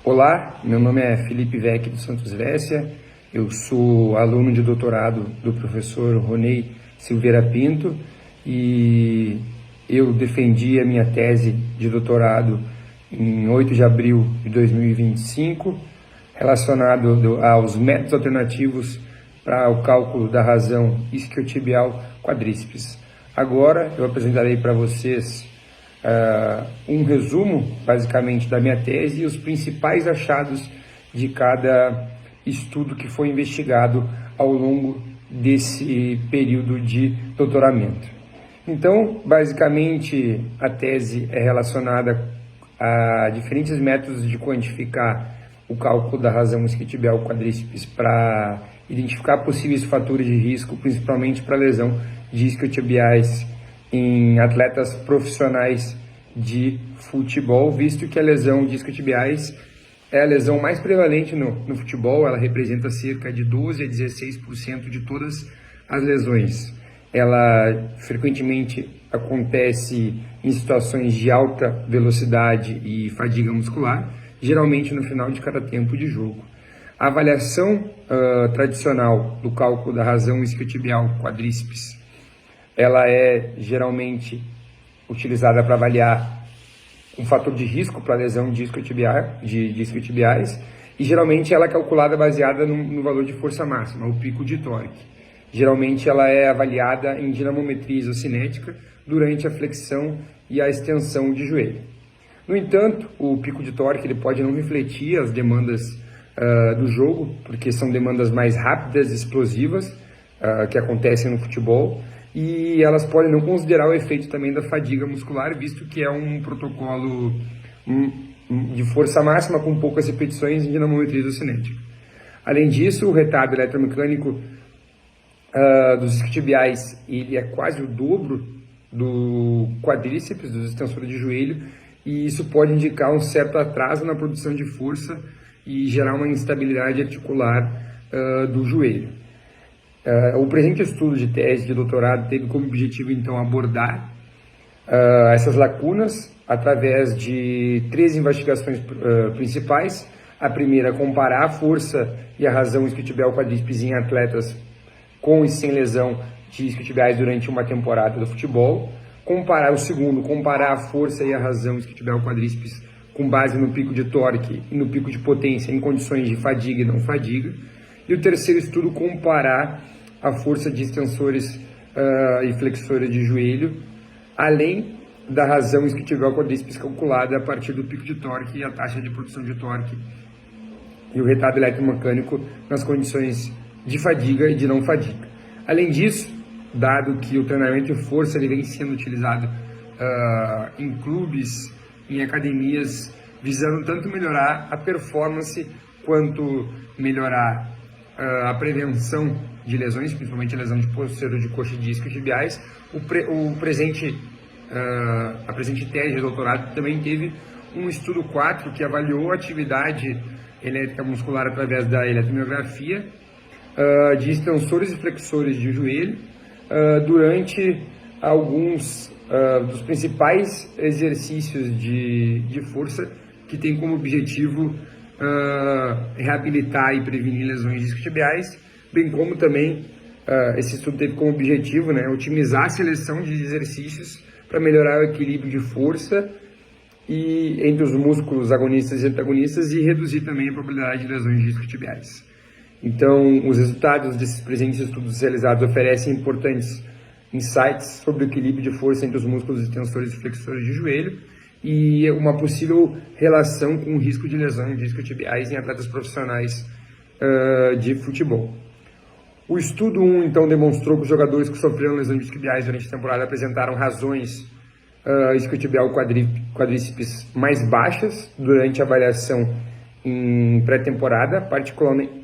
Olá, meu nome é Felipe Vec dos Santos Vécia, eu sou aluno de doutorado do professor Ronei Silveira Pinto e eu defendi a minha tese de doutorado em 8 de abril de 2025, relacionado aos métodos alternativos para o cálculo da razão isquiotibial quadríceps. Agora eu apresentarei para vocês um resumo, basicamente, da minha tese e os principais achados de cada estudo que foi investigado ao longo desse período de doutoramento. Então, basicamente, a tese é relacionada a diferentes métodos de quantificar o cálculo da razão isquiotibial quadríceps para identificar possíveis fatores de risco, principalmente para lesão de isquiotibiais em atletas profissionais de futebol, visto que a lesão de isquiotibiais é a lesão mais prevalente no futebol. Ela representa cerca de 12 a 16% de todas as lesões. Ela frequentemente acontece em situações de alta velocidade e fadiga muscular, geralmente no final de cada tempo de jogo. A avaliação tradicional do cálculo da razão isquiotibial quadríceps, ela é geralmente utilizada para avaliar um fator de risco para lesão de isquiotibiais, e geralmente ela é calculada baseada no valor de força máxima, o pico de torque. Geralmente ela é avaliada em dinamometria isocinética durante a flexão e a extensão de joelho. No entanto, o pico de torque ele pode não refletir as demandas do jogo, porque são demandas mais rápidas e explosivas que acontecem no futebol, e elas podem não considerar o efeito também da fadiga muscular, visto que é um protocolo de força máxima com poucas repetições em dinamometria isocinética. Além disso, o retardo eletromecânico dos isquiotibiais ele é quase o dobro do quadríceps, dos extensores de joelho, e isso pode indicar um certo atraso na produção de força e gerar uma instabilidade articular do joelho. O presente estudo de tese de doutorado teve como objetivo, então, abordar essas lacunas através de 3 investigações principais. A primeira, comparar a força e a razão isquiotibial quadríceps em atletas com e sem lesão de isquiotibiais durante uma temporada do futebol. O segundo, comparar a força e a razão isquiotibial quadríceps com base no pico de torque e no pico de potência em condições de fadiga e não fadiga. E o terceiro estudo, comparar a força de extensores e flexores de joelho, além da razão isquiotibial quadríceps calculada a partir do pico de torque e a taxa de produção de torque e o retardo eletromecânico nas condições de fadiga e de não fadiga. Além disso, dado que o treinamento de força ele vem sendo utilizado em clubes, em academias, visando tanto melhorar a performance quanto melhorar a prevenção de lesões, principalmente a lesão de posterior de coxa e de isquiotibiais, a presente tese de doutorado também teve um estudo 4 que avaliou a atividade elétrica muscular através da eletromiografia de extensores e flexores de joelho durante alguns dos principais exercícios de força que tem como objetivo reabilitar e prevenir lesões isquiotibiais, bem como também esse estudo teve como objetivo otimizar a seleção de exercícios para melhorar o equilíbrio de força entre os músculos agonistas e antagonistas e reduzir também a probabilidade de lesões isquiotibiais. Então, os resultados desses presentes estudos realizados oferecem importantes insights sobre o equilíbrio de força entre os músculos extensores e flexores de joelho e uma possível relação com o risco de lesão de isquiotibiais em atletas profissionais de futebol. O estudo 1, então, demonstrou que os jogadores que sofreram lesões de isquiotibiais durante a temporada apresentaram razões isquiotibial quadríceps mais baixas durante a avaliação em pré-temporada,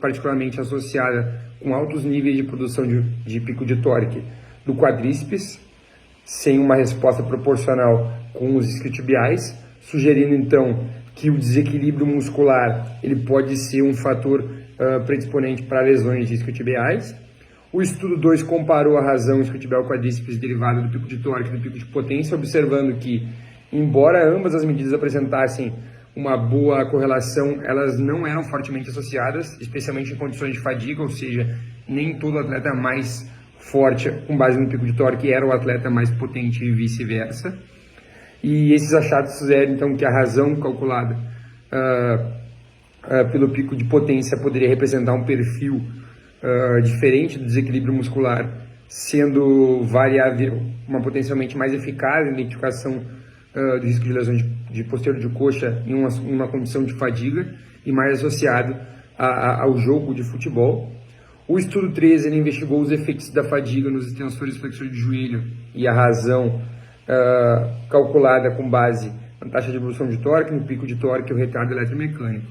particularmente associada com altos níveis de produção de pico de torque do quadríceps, sem uma resposta proporcional com os isquiotibiais, sugerindo então que o desequilíbrio muscular ele pode ser um fator predisponente para lesões isquiotibiais. O estudo 2 comparou a razão isquiotibial quadríceps derivada do pico de torque e do pico de potência, observando que, embora ambas as medidas apresentassem uma boa correlação, elas não eram fortemente associadas, especialmente em condições de fadiga, ou seja, nem todo atleta mais forte com base no pico de torque era o atleta mais potente e vice-versa. E esses achados fizeram então que a razão calculada pelo pico de potência poderia representar um perfil diferente do desequilíbrio muscular, sendo variável uma potencialmente mais eficaz na identificação do risco de lesão de posterior de coxa em uma condição de fadiga e mais associado ao jogo de futebol. O estudo 13 ele investigou os efeitos da fadiga nos extensores e flexores de joelho e a razão calculada com base na taxa de evolução de torque, no pico de torque e o retardo eletromecânico.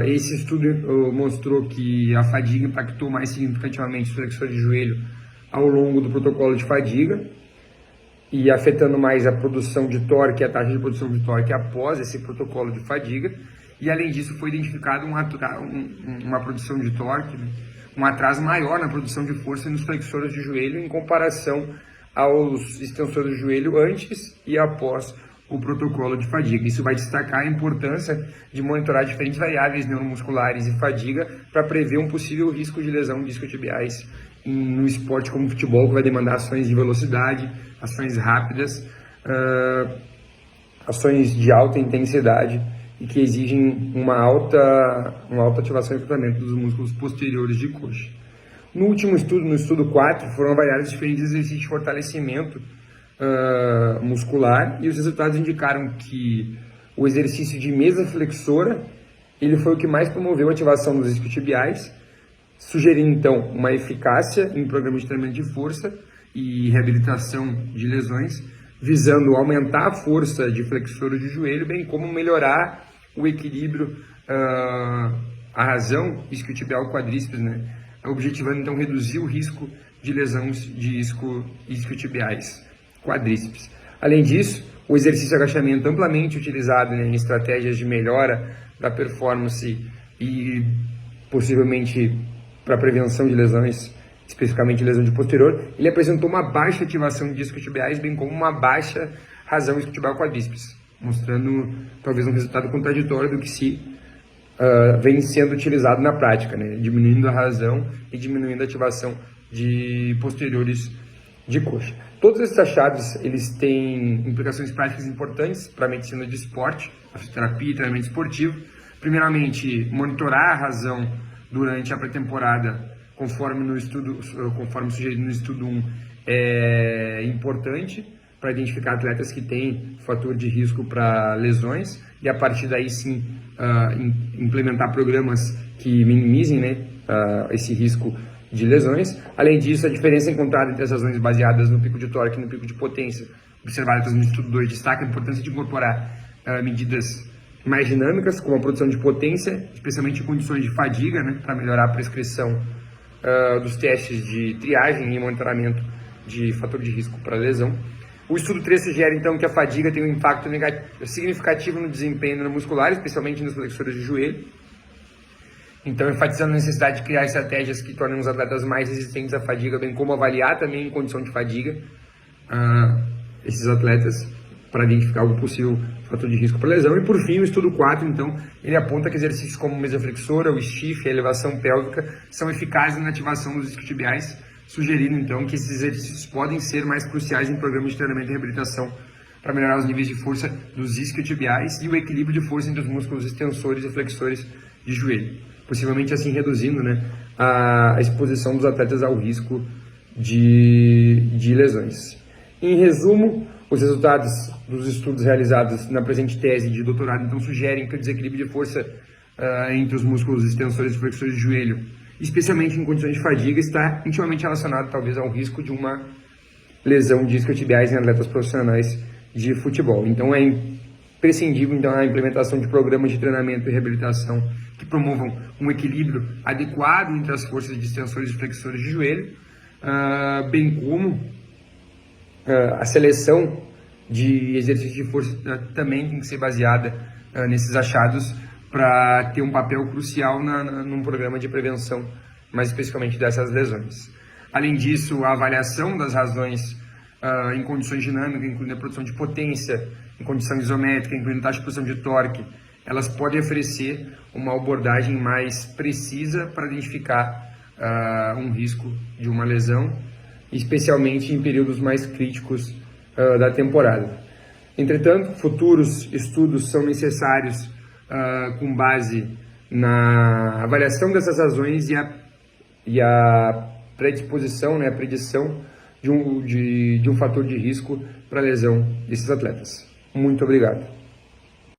Esse estudo mostrou que a fadiga impactou mais significativamente os flexores de joelho ao longo do protocolo de fadiga e afetando mais a produção de torque e a taxa de produção de torque após esse protocolo de fadiga. E além disso foi identificado uma produção de torque, um atraso maior na produção de força nos flexores de joelho em comparação aos extensores de joelho antes e após o protocolo de fadiga. Isso vai destacar a importância de monitorar diferentes variáveis neuromusculares e fadiga para prever um possível risco de lesão discotibiais no esporte como o futebol, que vai demandar ações de velocidade, ações rápidas, ações de alta intensidade e que exigem uma alta ativação e recrutamento dos músculos posteriores de coxa. No último estudo, no estudo 4, foram avaliados diferentes exercícios de fortalecimento muscular e os resultados indicaram que o exercício de mesa flexora ele foi o que mais promoveu a ativação dos isquiotibiais, sugerindo então uma eficácia em programas de treinamento de força e reabilitação de lesões, visando aumentar a força de flexores de joelho, bem como melhorar o equilíbrio, a razão isquiotibial quadríceps, né? Objetivando então reduzir o risco de lesões de isquiotibiais quadríceps. Além disso, o exercício de agachamento amplamente utilizado, né, em estratégias de melhora da performance e possivelmente para prevenção de lesões, especificamente lesão de posterior, ele apresentou uma baixa ativação de isquiotibiais, bem como uma baixa razão isquiotibial quadríceps, mostrando talvez um resultado contraditório do que se vem sendo utilizado na prática, né? Diminuindo a razão e diminuindo a ativação de posteriores de coxa. Todos esses achados eles têm implicações práticas importantes para a medicina de esporte, a fisioterapia e treinamento esportivo. Primeiramente, monitorar a razão durante a pré-temporada, conforme sugerido no estudo 1, é importante para identificar atletas que têm fator de risco para lesões e a partir daí sim implementar programas que minimizem, né, esse risco de lesões. Além disso, a diferença encontrada entre as razões baseadas no pico de torque e no pico de potência, observadas no estudo 2, destaca a importância de incorporar medidas mais dinâmicas, como a produção de potência, especialmente em condições de fadiga, né, para melhorar a prescrição dos testes de triagem e monitoramento de fator de risco para lesão. O estudo 3 sugere, então, que a fadiga tem um impacto significativo no desempenho neuromuscular, especialmente nos flexores de joelho. Então, enfatizando a necessidade de criar estratégias que tornem os atletas mais resistentes à fadiga, bem como avaliar também em condição de fadiga esses atletas para identificar algum possível fator de risco para lesão. E, por fim, o estudo 4, então, ele aponta que exercícios como mesa flexora, o stiff e a elevação pélvica são eficazes na ativação dos isquiotibiais, sugerindo, então, que esses exercícios podem ser mais cruciais em programas de treinamento e reabilitação para melhorar os níveis de força dos isquiotibiais e o equilíbrio de força entre os músculos extensores e flexores de joelho, possivelmente assim reduzindo, né, a exposição dos atletas ao risco de lesões. Em resumo, os resultados dos estudos realizados na presente tese de doutorado então sugerem que o desequilíbrio de força entre os músculos extensores e flexores de joelho, especialmente em condições de fadiga, está intimamente relacionado talvez ao risco de uma lesão de isquiotibiais em atletas profissionais de futebol. Então é imprescindível então, a implementação de programas de treinamento e reabilitação que promovam um equilíbrio adequado entre as forças de extensores e flexores de joelho, bem como a seleção de exercícios de força também tem que ser baseada nesses achados para ter um papel crucial num programa de prevenção, mais especificamente dessas lesões. Além disso, a avaliação das razões em condições dinâmicas, incluindo a produção de potência, em condição isométrica, incluindo taxa de produção de torque elas podem oferecer uma abordagem mais precisa para identificar um risco de uma lesão, especialmente em períodos mais críticos da temporada. Entretanto, futuros estudos são necessários com base na avaliação dessas razões e a predisposição, né, a predição de um fator de risco para a lesão desses atletas. Muito obrigado.